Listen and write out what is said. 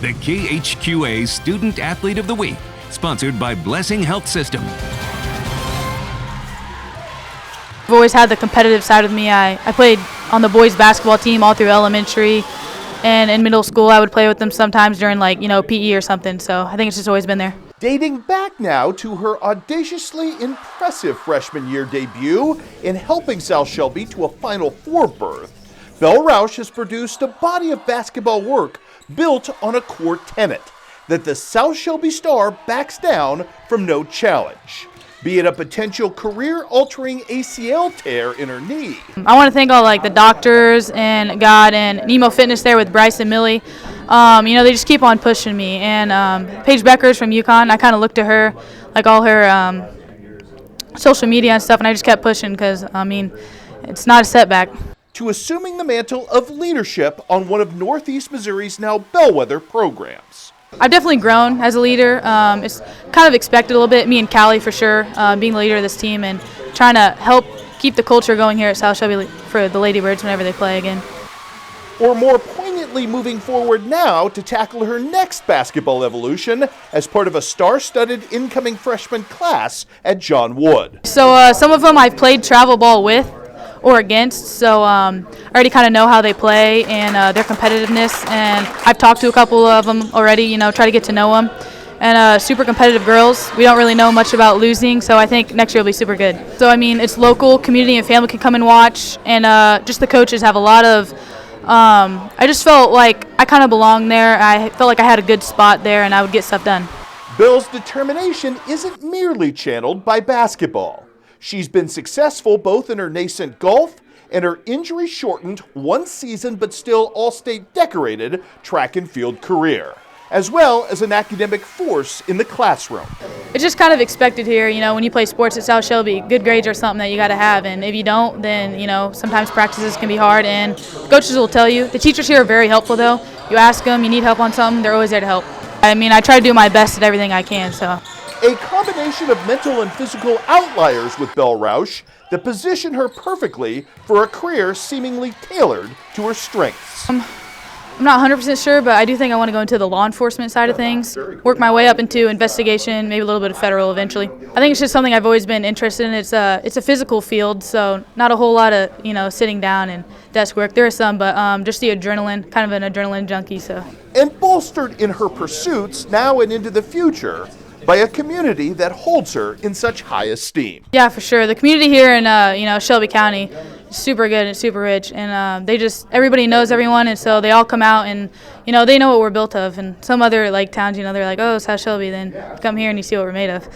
the KHQA Student Athlete of the Week, sponsored by Blessing Health System. I've always had the competitive side of me. I played on the boys basketball team all through elementary, and in middle school I would play with them sometimes during PE or something, so I think it's just always been there. Dating back now to her audaciously impressive freshman year debut in helping South Shelby to a Final Four berth, Belle Roush has produced a body of basketball work built on a core tenet, that the South Shelby star backs down from no challenge, be it a potential career-altering ACL tear in her knee. I want to thank all the doctors and God and Nemo Fitness there with Bryce and Millie. They just keep on pushing me. And Paige Becker's from UConn. I kind of looked to her, all her social media and stuff, and I just kept pushing because, it's not a setback. To assuming the mantle of leadership on one of Northeast Missouri's now bellwether programs. I've definitely grown as a leader. It's kind of expected a little bit, me and Callie for sure, being the leader of this team and trying to help keep the culture going here at South Shelby for the Lady Birds whenever they play again. Or more poignantly moving forward now to tackle her next basketball evolution as part of a star-studded incoming freshman class at John Wood. So some of them I've played travel ball with or against, so I already kind of know how they play and their competitiveness, and I've talked to a couple of them already, try to get to know them. And super competitive girls. We don't really know much about losing, so I think next year will be super good. So it's local, community and family can come and watch, and just the coaches have a lot of, I just felt like I kind of belonged there. I felt like I had a good spot there and I would get stuff done. Belle's determination isn't merely channeled by basketball. She's been successful both in her nascent golf and her injury-shortened, one season but still all-state decorated track and field career, as well as an academic force in the classroom. It's just kind of expected here, when you play sports at South Shelby, good grades are something that you got to have, and if you don't, then, sometimes practices can be hard, and coaches will tell you. The teachers here are very helpful, though. You ask them, you need help on something, they're always there to help. I try to do my best at everything I can, so. A combination of mental and physical outliers with Belle Roush that position her perfectly for a career seemingly tailored to her strengths. I'm not 100% sure, but I do think I want to go into the law enforcement side of things, work my way up into investigation, maybe a little bit of federal eventually. I think it's just something I've always been interested in. It's a physical field, so not a whole lot of, sitting down and desk work. There is some, but just the adrenaline, kind of an adrenaline junkie. So. And bolstered in her pursuits now and into the future by a community that holds her in such high esteem. Yeah, for sure. The community here in Shelby County is super good and super rich, and everybody knows everyone, and so they all come out and they know what we're built of. And some other towns, they're like, oh, South Shelby, then come here and you see what we're made of.